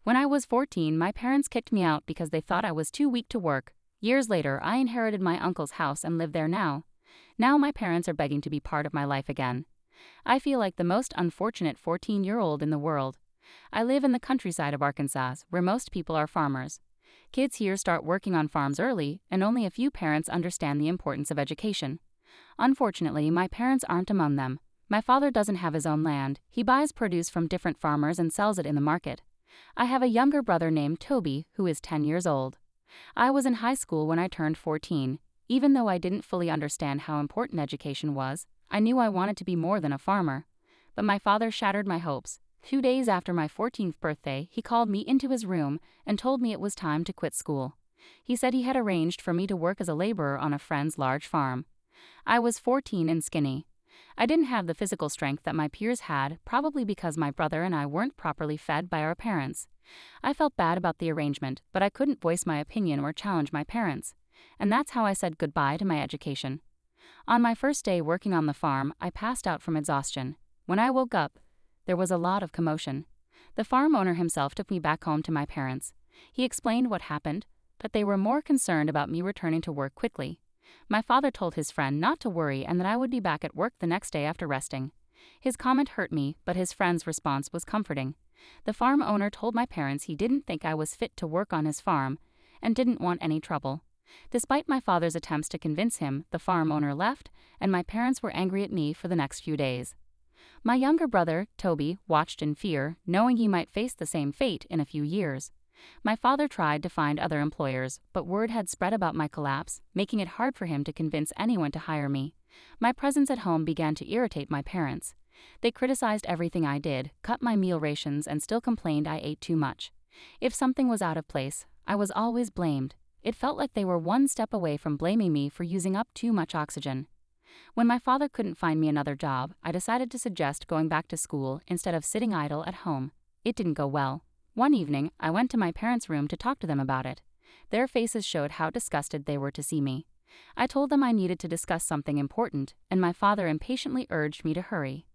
When I was 14, my parents kicked me out because they thought I was too weak to work. Years later, I inherited my uncle's house and live there now. Now my parents are begging to be part of my life again. I feel like the most unfortunate 14-year-old in the world. I live in the countryside of Arkansas, where most people are farmers. Kids here start working on farms early, and only a few parents understand the importance of education. Unfortunately, my parents aren't among them. My father doesn't have his own land. He buys produce from different farmers and sells it in the market. I have a younger brother named Toby, who is 10 years old. I was in high school when I turned 14. Even though I didn't fully understand how important education was, I knew I wanted to be more than a farmer. But my father shattered my hopes. 2 days after my 14th birthday, he called me into his room and told me it was time to quit school. He said he had arranged for me to work as a laborer on a friend's large farm. I was 14 and skinny. I didn't have the physical strength that my peers had, probably because my brother and I weren't properly fed by our parents. I felt bad about the arrangement, but I couldn't voice my opinion or challenge my parents. And that's how I said goodbye to my education. On my first day working on the farm, I passed out from exhaustion. When I woke up, there was a lot of commotion. The farm owner himself took me back home to my parents. He explained what happened, but they were more concerned about me returning to work quickly. My father told his friend not to worry and that I would be back at work the next day after resting. His comment hurt me, but his friend's response was comforting. The farm owner told my parents he didn't think I was fit to work on his farm and didn't want any trouble. Despite my father's attempts to convince him, the farm owner left, and my parents were angry at me for the next few days. My younger brother, Toby, watched in fear, knowing he might face the same fate in a few years. My father tried to find other employers, but word had spread about my collapse, making it hard for him to convince anyone to hire me. My presence at home began to irritate my parents. They criticized everything I did, cut my meal rations, and still complained I ate too much. If something was out of place, I was always blamed. It felt like they were one step away from blaming me for using up too much oxygen. When my father couldn't find me another job, I decided to suggest going back to school instead of sitting idle at home. It didn't go well. One evening, I went to my parents' room to talk to them about it. Their faces showed how disgusted they were to see me. I told them I needed to discuss something important, and my father impatiently urged me to hurry.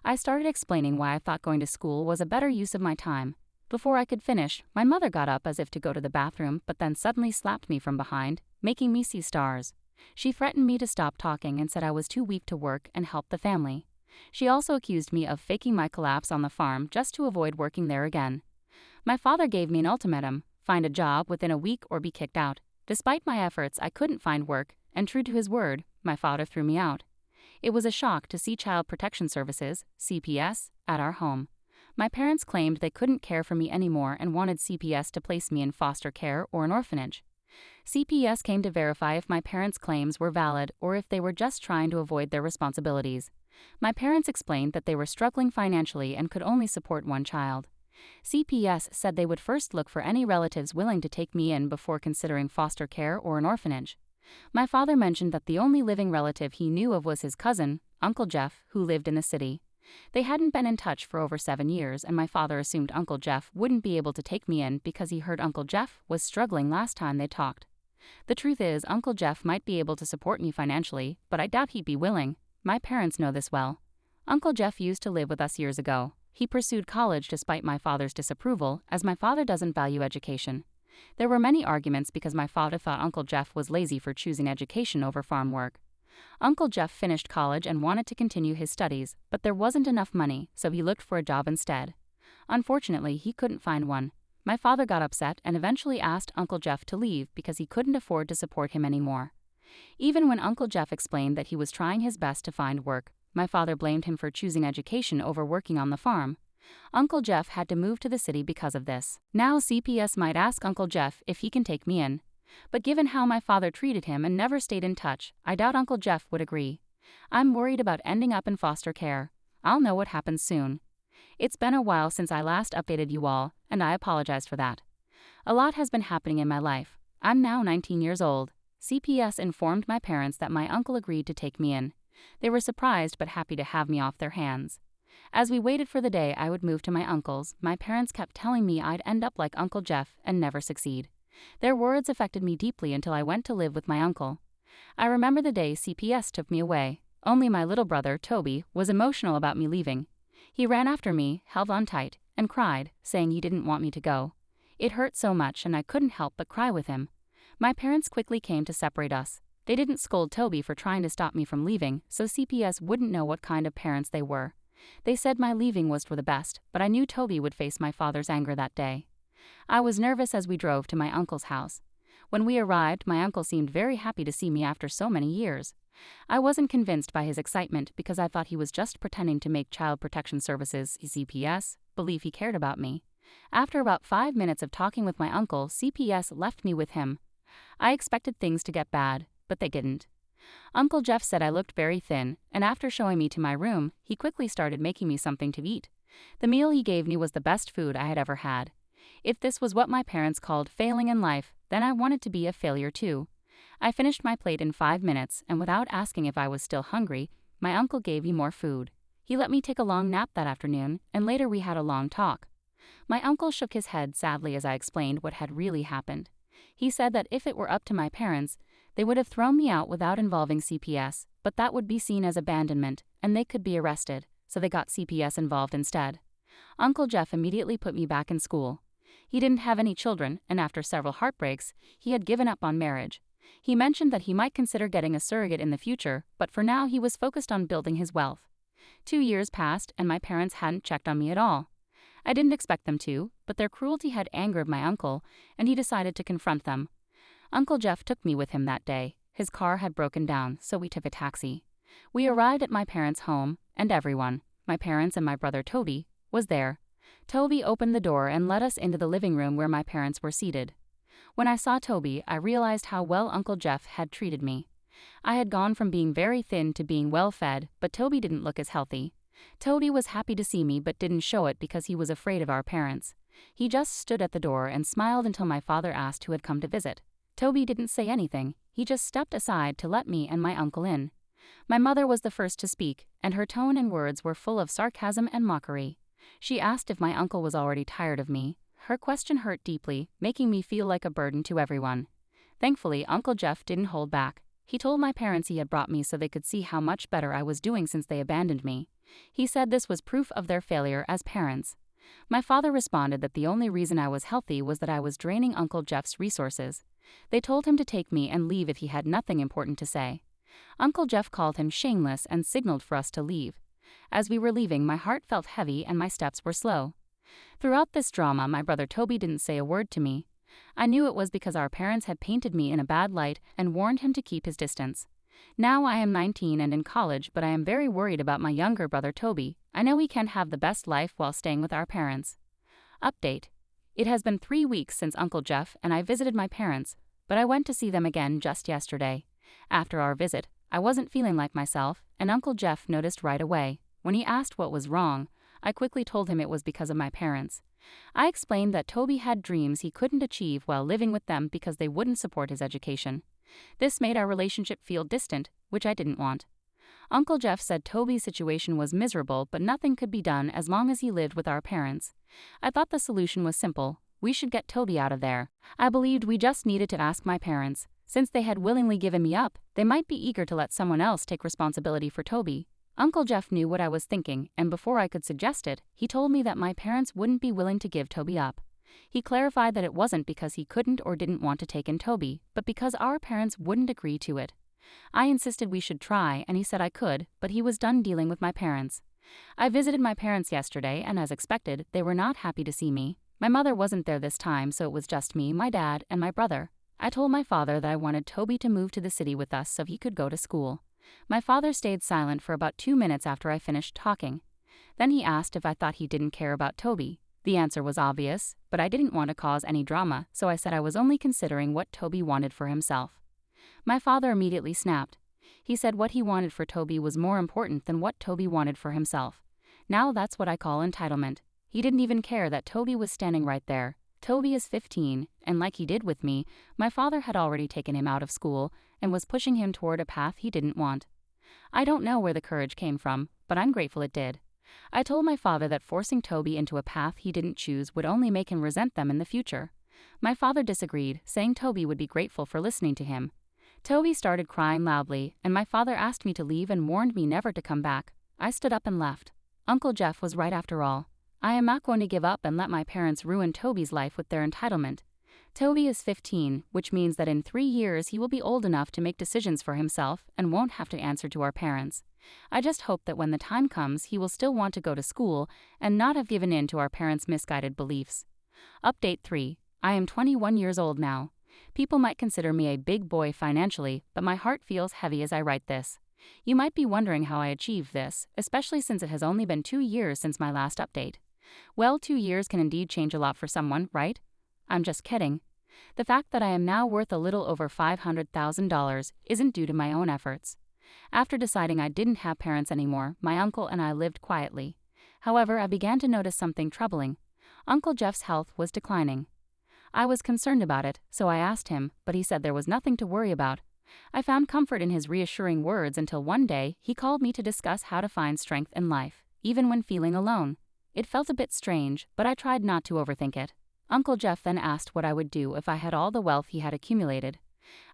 I started explaining why I thought going to school was a better use of my time. Before I could finish, my mother got up as if to go to the bathroom, but then suddenly slapped me from behind, making me see stars. She threatened me to stop talking and said I was too weak to work and help the family. She also accused me of faking my collapse on the farm just to avoid working there again. My father gave me an ultimatum: find a job within a week or be kicked out. Despite my efforts, I couldn't find work, and true to his word, my father threw me out. It was a shock to see Child Protection Services, CPS, at our home. My parents claimed they couldn't care for me anymore and wanted CPS to place me in foster care or an orphanage. CPS came to verify if my parents' claims were valid or if they were just trying to avoid their responsibilities. My parents explained that they were struggling financially and could only support one child. CPS said they would first look for any relatives willing to take me in before considering foster care or an orphanage. My father mentioned that the only living relative he knew of was his cousin, Uncle Jeff, who lived in the city. They hadn't been in touch for over 7 years, and my father assumed Uncle Jeff wouldn't be able to take me in because he heard Uncle Jeff was struggling last time they talked. The truth is, Uncle Jeff might be able to support me financially, but I doubt he'd be willing. My parents know this well. Uncle Jeff used to live with us years ago. He pursued college despite my father's disapproval, as my father doesn't value education. There were many arguments because my father thought Uncle Jeff was lazy for choosing education over farm work. Uncle Jeff finished college and wanted to continue his studies, but there wasn't enough money, so he looked for a job instead. Unfortunately, he couldn't find one. My father got upset and eventually asked Uncle Jeff to leave because he couldn't afford to support him anymore. Even when Uncle Jeff explained that he was trying his best to find work, my father blamed him for choosing education over working on the farm. Uncle Jeff had to move to the city because of this. Now CPS might ask Uncle Jeff if he can take me in. But given how my father treated him and never stayed in touch, I doubt Uncle Jeff would agree. I'm worried about ending up in foster care. I'll know what happens soon. It's been a while since I last updated you all, and I apologize for that. A lot has been happening in my life. I'm now 19 years old. CPS informed my parents that my uncle agreed to take me in. They were surprised but happy to have me off their hands. As we waited for the day I would move to my uncle's, my parents kept telling me I'd end up like Uncle Jeff and never succeed. Their words affected me deeply until I went to live with my uncle. I remember the day CPS took me away. Only my little brother, Toby, was emotional about me leaving. He ran after me, held on tight, and cried, saying he didn't want me to go. It hurt so much and I couldn't help but cry with him. My parents quickly came to separate us. They didn't scold Toby for trying to stop me from leaving, so CPS wouldn't know what kind of parents they were. They said my leaving was for the best, but I knew Toby would face my father's anger that day. I was nervous as we drove to my uncle's house. When we arrived, my uncle seemed very happy to see me after so many years. I wasn't convinced by his excitement because I thought he was just pretending to make Child Protection Services (CPS) believe he cared about me. After about 5 minutes of talking with my uncle, CPS left me with him. I expected things to get bad, but they didn't. Uncle Jeff said I looked very thin, and after showing me to my room, he quickly started making me something to eat. The meal he gave me was the best food I had ever had. If this was what my parents called failing in life, then I wanted to be a failure too. I finished my plate in 5 minutes, and without asking if I was still hungry, my uncle gave me more food. He let me take a long nap that afternoon, and later we had a long talk. My uncle shook his head sadly as I explained what had really happened. He said that if it were up to my parents, they would have thrown me out without involving CPS, but that would be seen as abandonment, and they could be arrested, so they got CPS involved instead. Uncle Jeff immediately put me back in school. He didn't have any children, and after several heartbreaks, he had given up on marriage. He mentioned that he might consider getting a surrogate in the future, but for now he was focused on building his wealth. 2 years passed, and my parents hadn't checked on me at all. I didn't expect them to, but their cruelty had angered my uncle, and he decided to confront them. Uncle Jeff took me with him that day. His car had broken down, so we took a taxi. We arrived at my parents' home, and everyone, my parents and my brother Toby, was there. Toby opened the door and led us into the living room where my parents were seated. When I saw Toby, I realized how well Uncle Jeff had treated me. I had gone from being very thin to being well-fed, but Toby didn't look as healthy. Toby was happy to see me but didn't show it because he was afraid of our parents. He just stood at the door and smiled until my father asked who had come to visit. Toby didn't say anything, he just stepped aside to let me and my uncle in. My mother was the first to speak, and her tone and words were full of sarcasm and mockery. She asked if my uncle was already tired of me. Her question hurt deeply, making me feel like a burden to everyone. Thankfully, Uncle Jeff didn't hold back. He told my parents he had brought me so they could see how much better I was doing since they abandoned me. He said this was proof of their failure as parents. My father responded that the only reason I was healthy was that I was draining Uncle Jeff's resources. They told him to take me and leave if he had nothing important to say. Uncle Jeff called him shameless and signaled for us to leave. As we were leaving, my heart felt heavy and my steps were slow. Throughout this drama, my brother Toby didn't say a word to me. I knew it was because our parents had painted me in a bad light and warned him to keep his distance. Now I am 19 and in college, but I am very worried about my younger brother Toby. I know he can't have the best life while staying with our parents. Update. It has been 3 weeks since Uncle Jeff and I visited my parents, but I went to see them again just yesterday. After our visit, I wasn't feeling like myself, and Uncle Jeff noticed right away. When he asked what was wrong, I quickly told him it was because of my parents. I explained that Toby had dreams he couldn't achieve while living with them because they wouldn't support his education. This made our relationship feel distant, which I didn't want. Uncle Jeff said Toby's situation was miserable, but nothing could be done as long as he lived with our parents. I thought the solution was simple. We should get Toby out of there. I believed we just needed to ask my parents. Since they had willingly given me up, they might be eager to let someone else take responsibility for Toby. Uncle Jeff knew what I was thinking, and before I could suggest it, he told me that my parents wouldn't be willing to give Toby up. He clarified that it wasn't because he couldn't or didn't want to take in Toby, but because our parents wouldn't agree to it. I insisted we should try, and he said I could, but he was done dealing with my parents. I visited my parents yesterday, and as expected, they were not happy to see me. My mother wasn't there this time, so it was just me, my dad, and my brother. I told my father that I wanted Toby to move to the city with us so he could go to school. My father stayed silent for about 2 minutes after I finished talking. Then he asked if I thought he didn't care about Toby. The answer was obvious, but I didn't want to cause any drama, so I said I was only considering what Toby wanted for himself. My father immediately snapped. He said what he wanted for Toby was more important than what Toby wanted for himself. Now that's what I call entitlement. He didn't even care that Toby was standing right there. Toby is 15, and like he did with me, my father had already taken him out of school and was pushing him toward a path he didn't want. I don't know where the courage came from, but I'm grateful it did. I told my father that forcing Toby into a path he didn't choose would only make him resent them in the future. My father disagreed, saying Toby would be grateful for listening to him. Toby started crying loudly, and my father asked me to leave and warned me never to come back. I stood up and left. Uncle Jeff was right after all. I am not going to give up and let my parents ruin Toby's life with their entitlement. Toby is 15, which means that in 3 years he will be old enough to make decisions for himself and won't have to answer to our parents. I just hope that when the time comes he will still want to go to school and not have given in to our parents' misguided beliefs. Update 3. I am 21 years old now. People might consider me a big boy financially, but my heart feels heavy as I write this. You might be wondering how I achieved this, especially since it has only been 2 years since my last update. Well, 2 years can indeed change a lot for someone, right? I'm just kidding. The fact that I am now worth a little over $500,000 isn't due to my own efforts. After deciding I didn't have parents anymore, my uncle and I lived quietly. However, I began to notice something troubling. Uncle Jeff's health was declining. I was concerned about it, so I asked him, but he said there was nothing to worry about. I found comfort in his reassuring words until one day he called me to discuss how to find strength in life, even when feeling alone. It felt a bit strange, but I tried not to overthink it. Uncle Jeff then asked what I would do if I had all the wealth he had accumulated.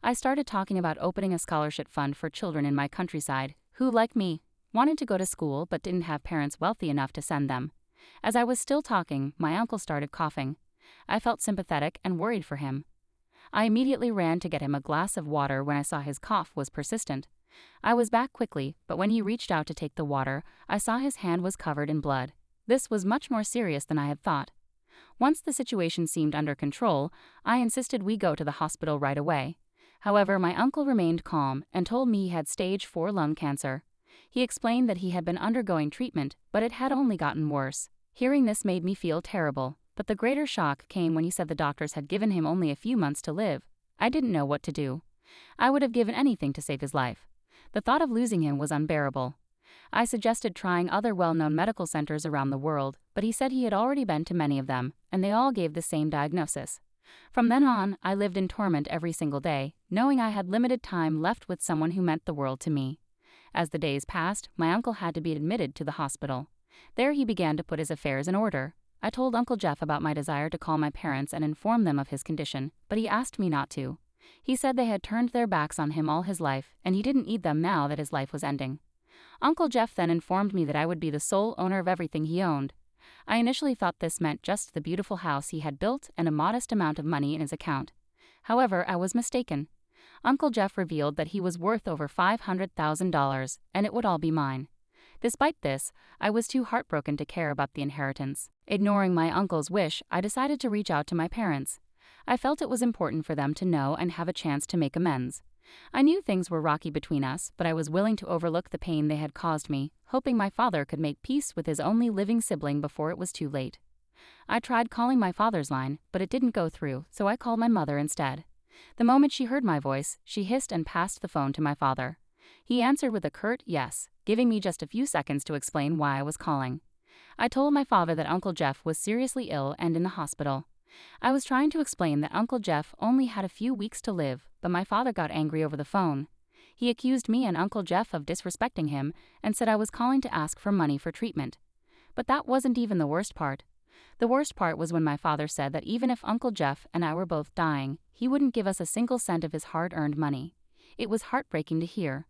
I started talking about opening a scholarship fund for children in my countryside who, like me, wanted to go to school but didn't have parents wealthy enough to send them. As I was still talking, my uncle started coughing. I felt sympathetic and worried for him. I immediately ran to get him a glass of water when I saw his cough was persistent. I was back quickly, but when he reached out to take the water, I saw his hand was covered in blood. This was much more serious than I had thought. Once the situation seemed under control, I insisted we go to the hospital right away. However, my uncle remained calm and told me he had stage 4 lung cancer. He explained that he had been undergoing treatment, but it had only gotten worse. Hearing this made me feel terrible, but the greater shock came when he said the doctors had given him only a few months to live. I didn't know what to do. I would have given anything to save his life. The thought of losing him was unbearable. I suggested trying other well-known medical centers around the world, but he said he had already been to many of them, and they all gave the same diagnosis. From then on, I lived in torment every single day, knowing I had limited time left with someone who meant the world to me. As the days passed, my uncle had to be admitted to the hospital. There he began to put his affairs in order. I told Uncle Jeff about my desire to call my parents and inform them of his condition, but he asked me not to. He said they had turned their backs on him all his life, and he didn't need them now that his life was ending. Uncle Jeff then informed me that I would be the sole owner of everything he owned. I initially thought this meant just the beautiful house he had built and a modest amount of money in his account. However, I was mistaken. Uncle Jeff revealed that he was worth over $500,000, and it would all be mine. Despite this, I was too heartbroken to care about the inheritance. Ignoring my uncle's wish, I decided to reach out to my parents. I felt it was important for them to know and have a chance to make amends. I knew things were rocky between us, but I was willing to overlook the pain they had caused me, hoping my father could make peace with his only living sibling before it was too late. I tried calling my father's line, but it didn't go through, so I called my mother instead. The moment she heard my voice, she hissed and passed the phone to my father. He answered with a curt yes, giving me just a few seconds to explain why I was calling. I told my father that Uncle Jeff was seriously ill and in the hospital. I was trying to explain that Uncle Jeff only had a few weeks to live, but my father got angry over the phone. He accused me and Uncle Jeff of disrespecting him and said I was calling to ask for money for treatment. But that wasn't even the worst part. The worst part was when my father said that even if Uncle Jeff and I were both dying, he wouldn't give us a single cent of his hard-earned money. It was heartbreaking to hear.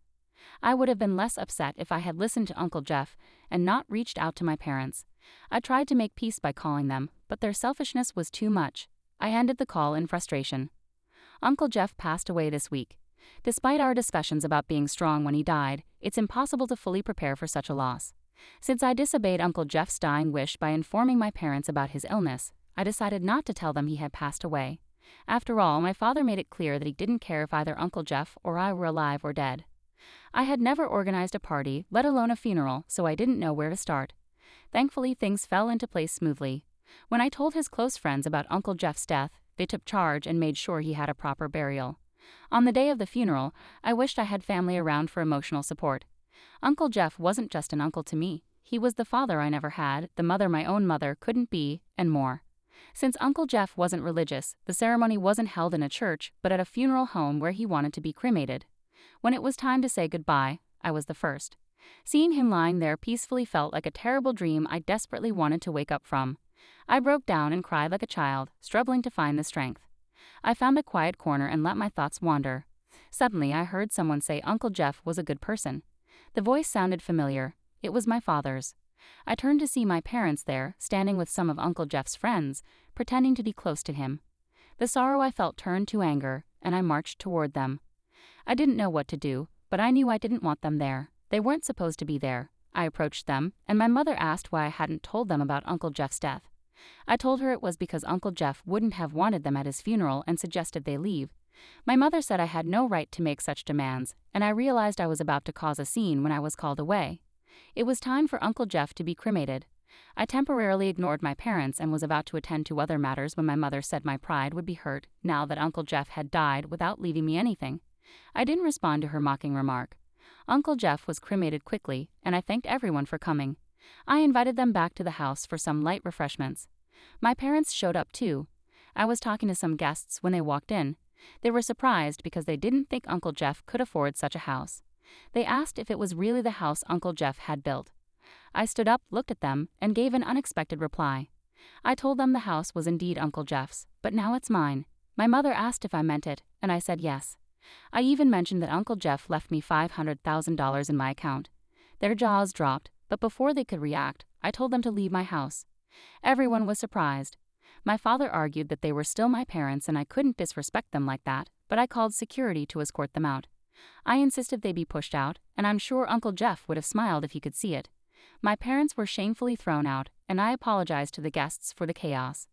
I would have been less upset if I had listened to Uncle Jeff and not reached out to my parents. I tried to make peace by calling them, but their selfishness was too much. I ended the call in frustration. Uncle Jeff passed away this week. Despite our discussions about being strong when he died, it's impossible to fully prepare for such a loss. Since I disobeyed Uncle Jeff's dying wish by informing my parents about his illness, I decided not to tell them he had passed away. After all, my father made it clear that he didn't care if either Uncle Jeff or I were alive or dead. I had never organized a party, let alone a funeral, so I didn't know where to start. Thankfully, things fell into place smoothly. When I told his close friends about Uncle Jeff's death, they took charge and made sure he had a proper burial. On the day of the funeral, I wished I had family around for emotional support. Uncle Jeff wasn't just an uncle to me. He was the father I never had, the mother my own mother couldn't be, and more. Since Uncle Jeff wasn't religious, the ceremony wasn't held in a church, but at a funeral home where he wanted to be cremated. When it was time to say goodbye, I was the first. Seeing him lying there peacefully felt like a terrible dream I desperately wanted to wake up from. I broke down and cried like a child, struggling to find the strength. I found a quiet corner and let my thoughts wander. Suddenly, I heard someone say Uncle Jeff was a good person. The voice sounded familiar. It was my father's. I turned to see my parents there, standing with some of Uncle Jeff's friends, pretending to be close to him. The sorrow I felt turned to anger, and I marched toward them. I didn't know what to do, but I knew I didn't want them there. They weren't supposed to be there. I approached them, and my mother asked why I hadn't told them about Uncle Jeff's death. I told her it was because Uncle Jeff wouldn't have wanted them at his funeral and suggested they leave. My mother said I had no right to make such demands, and I realized I was about to cause a scene when I was called away. It was time for Uncle Jeff to be cremated. I temporarily ignored my parents and was about to attend to other matters when my mother said my pride would be hurt now that Uncle Jeff had died without leaving me anything. I didn't respond to her mocking remark. Uncle Jeff was cremated quickly, and I thanked everyone for coming. I invited them back to the house for some light refreshments. My parents showed up too. I was talking to some guests when they walked in. They were surprised because they didn't think Uncle Jeff could afford such a house. They asked if it was really the house Uncle Jeff had built. I stood up, looked at them, and gave an unexpected reply. I told them the house was indeed Uncle Jeff's, but now it's mine. My mother asked if I meant it, and I said yes. I even mentioned that Uncle Jeff left me $500,000 in my account. Their jaws dropped, but before they could react, I told them to leave my house. Everyone was surprised. My father argued that they were still my parents and I couldn't disrespect them like that, but I called security to escort them out. I insisted they be pushed out, and I'm sure Uncle Jeff would have smiled if he could see it. My parents were shamefully thrown out, and I apologized to the guests for the chaos.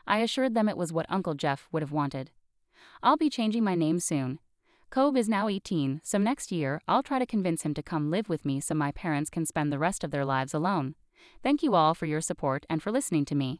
I assured them it was what Uncle Jeff would have wanted. I'll be changing my name soon. Cobb is now 18, so next year I'll try to convince him to come live with me so my parents can spend the rest of their lives alone. Thank you all for your support and for listening to me.